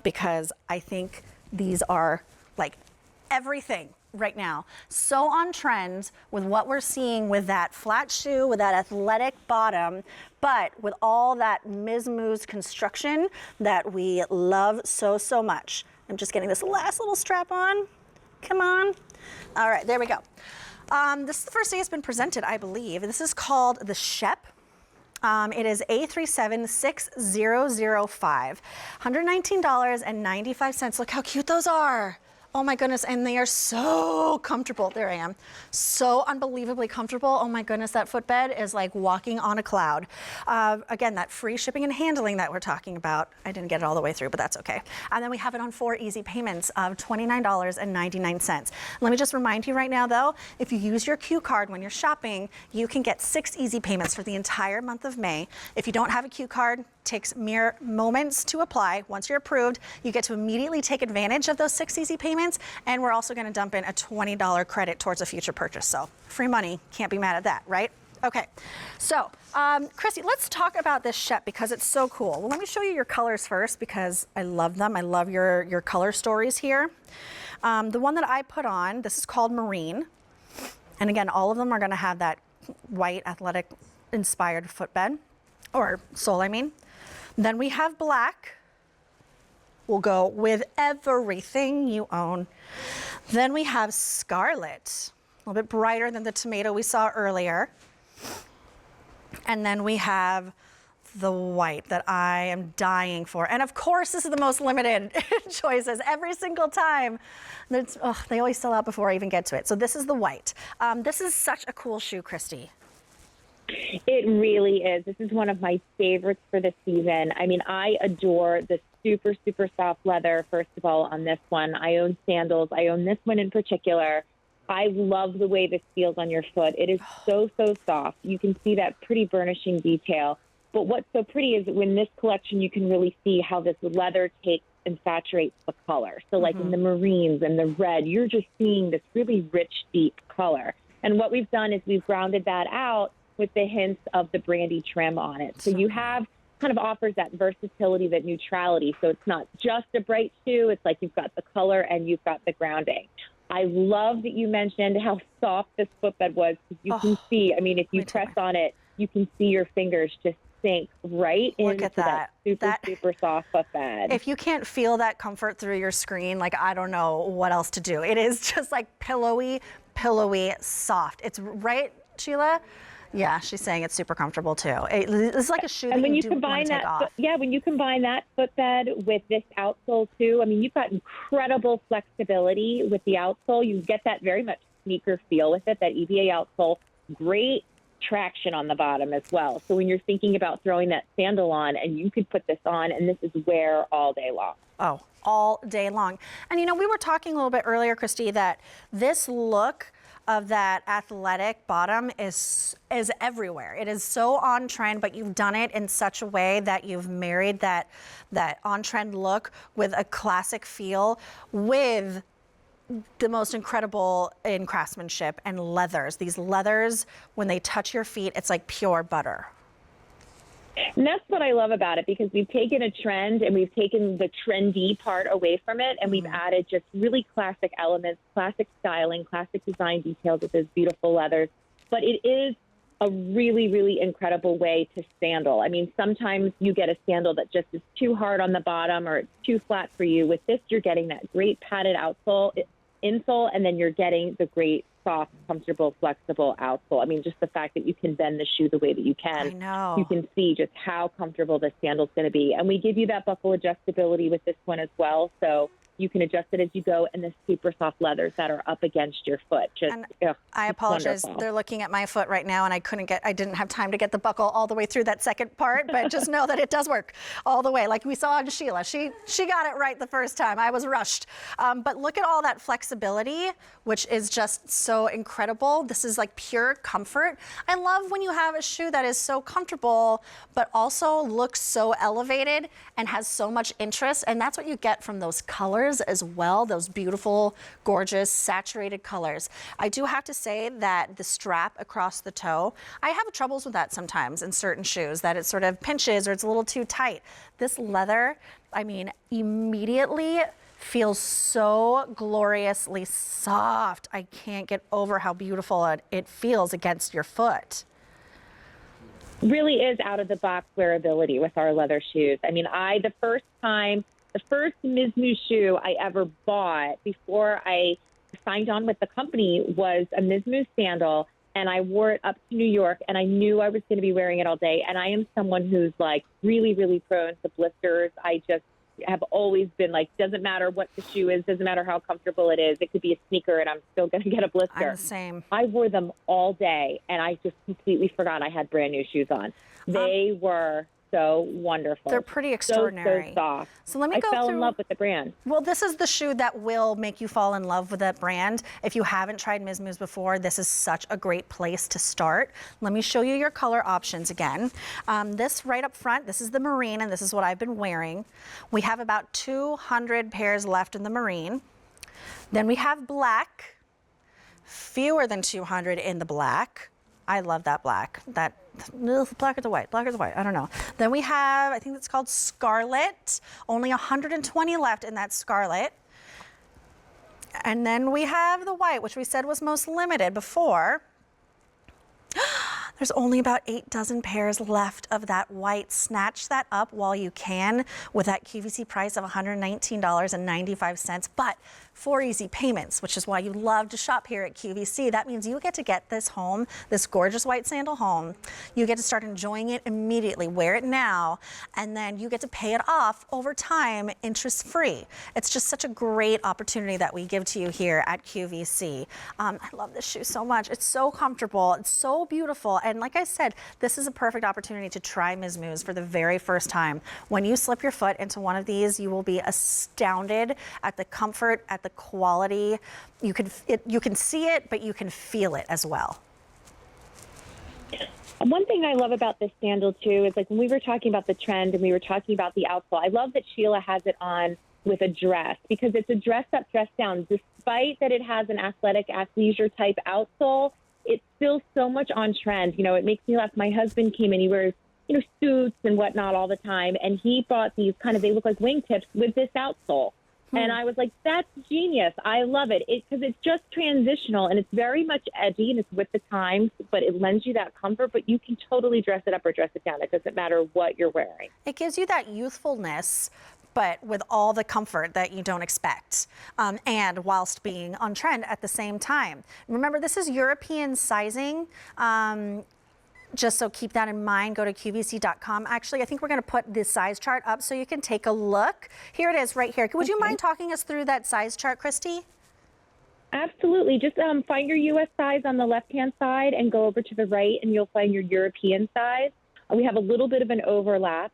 because I think these are like everything right now. So on trend with what we're seeing with that flat shoe, with that athletic bottom, but with all that Miz Mooz construction that we love so, so much. I'm just getting this last little strap on. Come on. All right, there we go. This is the first day it's been presented, I believe. This is called the Shep. It is A3760005, $119.95. Look how cute those are. Oh my goodness, and they are so comfortable. There I am. So unbelievably comfortable. Oh my goodness, that footbed is like walking on a cloud. Again, that free shipping and handling that we're talking about. I didn't get it all the way through, but that's okay. And then we have it on 4 easy payments of $29.99. Let me just remind you right now though, if you use your Q card when you're shopping, you can get 6 easy payments for the entire month of May. If you don't have a Q card, takes mere moments to apply. Once you're approved, you get to immediately take advantage of those 6 easy payments, and we're also going to dump in a $20 credit towards a future purchase. So free money, can't be mad at that, right? Okay, so Christy, let's talk about this Shep because it's so cool. Well, let me show you your colors first because I love them. I love your color stories here. The one that I put on, this is called Marine. And again, all of them are going to have that white athletic inspired footbed, or sole, I mean. Then we have black. We'll go with everything you own. Then we have scarlet, a little bit brighter than the tomato we saw earlier. And then we have the white that I am dying for. And of course, this is the most limited choices every single time. They always sell out before I even get to it. So this is the white. This is such a cool shoe, Christy. It really is. This is one of my favorites for the season. I mean, I adore the super, super soft leather, first of all, on this one. I own Sandals. I own this one in particular. I love the way this feels on your foot. It is so, so soft. You can see that pretty burnishing detail. But what's so pretty is when this collection, you can really see how this leather takes and saturates the color. So like in the maroons and the red, you're just seeing this really rich, deep color. And what we've done is we've rounded that out with the hints of the brandy trim on it. So you have kind of offers that versatility, that neutrality. So it's not just a bright shoe. It's like you've got the color and you've got the grounding. I love that you mentioned how soft this footbed was because you can see, I mean, if you press on it, you can see your fingers just sink right into that super soft footbed. If you can't feel that comfort through your screen, like I don't know what else to do. It is just like pillowy soft. It's right, Sheila? Yeah, she's saying it's super comfortable too. It's like a shoe that you do want to take off. When you combine that footbed with this outsole too, I mean, you've got incredible flexibility with the outsole. You get that very much sneaker feel with it, that EVA outsole. Great traction on the bottom as well. So when you're thinking about throwing that sandal on, and you could put this on, and this is wear all day long. Oh, all day long. And you know, we were talking a little bit earlier, Christy, that this look of that athletic bottom is everywhere. It is so on trend, but you've done it in such a way that you've married that on trend look with a classic feel with the most incredible in craftsmanship and leathers. These leathers, when they touch your feet, it's like pure butter. And that's what I love about it, because we've taken a trend and we've taken the trendy part away from it, and we've added just really classic elements, classic styling, classic design details with those beautiful leathers. But it is a really, really incredible way to sandal. I mean, sometimes you get a sandal that just is too hard on the bottom or it's too flat for you. With this, you're getting that great padded outsole, insole, and then you're getting the great soft, comfortable, flexible outsole. I mean, just the fact that you can bend the shoe the way that you can. I know. You can see just how comfortable this sandal's going to be. And we give you that buckle adjustability with this one as well. So you can adjust it as you go, and the super soft leathers that are up against your foot. I apologize. Wonderful. They're looking at my foot right now, and I didn't have time to get the buckle all the way through that second part, but just know that it does work all the way. Like we saw on Sheila, she got it right the first time. I was rushed. But look at all that flexibility, which is just so incredible. This is like pure comfort. I love when you have a shoe that is so comfortable, but also looks so elevated and has so much interest. And that's what you get from those colors colors as well, those beautiful, gorgeous, saturated colors. I do have to say that the strap across the toe, I have troubles with that sometimes in certain shoes, that it sort of pinches or it's a little too tight. This leather, I mean, immediately feels so gloriously soft. I can't get over how beautiful it feels against your foot. Really is out of the box wearability with our leather shoes. I mean, the first Miz Mooz shoe I ever bought before I signed on with the company was a Miz Mooz sandal, and I wore it up to New York, and I knew I was going to be wearing it all day. And I am someone who's like really, really prone to blisters. I just have always been like, doesn't matter what the shoe is, doesn't matter how comfortable it is. It could be a sneaker and I'm still going to get a blister. I'm the same. I wore them all day and I just completely forgot I had brand new shoes on. They were so wonderful. They're pretty extraordinary. So soft. So let me go I fell through. in love with the brand. Well, this is the shoe that will make you fall in love with that brand. If you haven't tried Miz Mooz before, this is such a great place to start. Let me show you your color options again. This right up front, this is the marine, and this is what I've been wearing. We have about 200 pairs left in the marine. Then we have black, fewer than 200 in the black. I love that black. Black or the white, I don't know. Then we have, I think it's called scarlet. Only 120 left in that scarlet. And then we have the white, which we said was most limited before. There's only about 8 dozen pairs left of that white. Snatch that up while you can with that QVC price of $119.95, but 4 easy payments, which is why you love to shop here at QVC. That means you get to get this home, this gorgeous white sandal home. You get to start enjoying it immediately, wear it now, and then you get to pay it off over time, interest-free. It's just such a great opportunity that we give to you here at QVC. I love this shoe so much. It's so comfortable. It's so beautiful. And like I said, this is a perfect opportunity to try Miz Mooz for the very first time. When you slip your foot into one of these, you will be astounded at the comfort, at the quality. You can see it, but you can feel it as well. One thing I love about this sandal, too, is like when we were talking about the trend and we were talking about the outsole, I love that Sheila has it on with a dress because it's a dress-up, dress-down. Despite that it has an athletic, athleisure type outsole, it's still so much on trend. You know, it makes me laugh. My husband came in, he wears, suits and whatnot all the time, and he bought these they look like wingtips with this outsole. And I was like, that's genius. I love it because it's just transitional and it's very much edgy and it's with the times, but it lends you that comfort, but you can totally dress it up or dress it down. It doesn't matter what you're wearing. It gives you that youthfulness, but with all the comfort that you don't expect, and whilst being on trend at the same time. Remember, this is European sizing. Just so keep that in mind, go to QVC.com. Actually, I think we're going to put this size chart up so you can take a look. Here it is right here. Would you mind talking us through that size chart, Christy? Absolutely. Just find your U.S. size on the left-hand side and go over to the right, and you'll find your European size. We have a little bit of an overlap.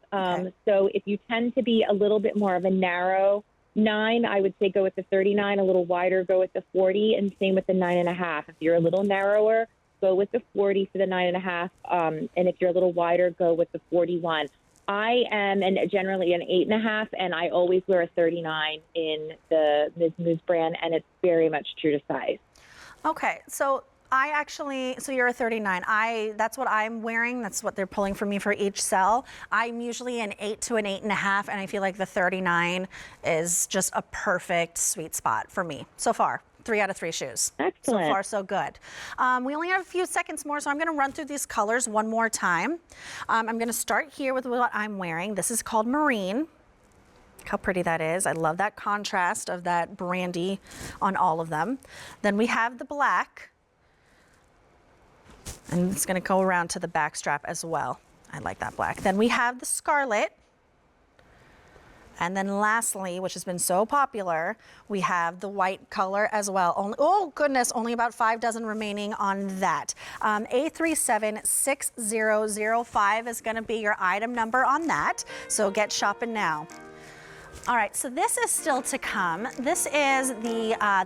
So if you tend to be a little bit more of a narrow 9, I would say go with the 39. A little wider, go with the 40, and same with the 9.5. If you're a little narrower, go with the 40 for the 9.5. And if you're a little wider, go with the 41. I am generally an 8.5, and I always wear a 39 in the Miz Mooz brand, and it's very much true to size. Okay, so so you're a 39. That's what I'm wearing. That's what they're pulling for me for each cell. I'm usually an 8 to an 8.5, and I feel like the 39 is just a perfect sweet spot for me so far. 3 out of 3 shoes. Excellent. So far, so good. We only have a few seconds more, so I'm going to run through these colors one more time. I'm going to start here with what I'm wearing. This is called Marine. Look how pretty that is. I love that contrast of that brandy on all of them. Then we have the black. And it's going to go around to the back strap as well. I like that black. Then we have the scarlet. And then lastly, which has been so popular, we have the white color as well. Oh goodness, only about 5 dozen remaining on that. A376005 is going to be your item number on that. So get shopping now. All right, so this is still to come. This is the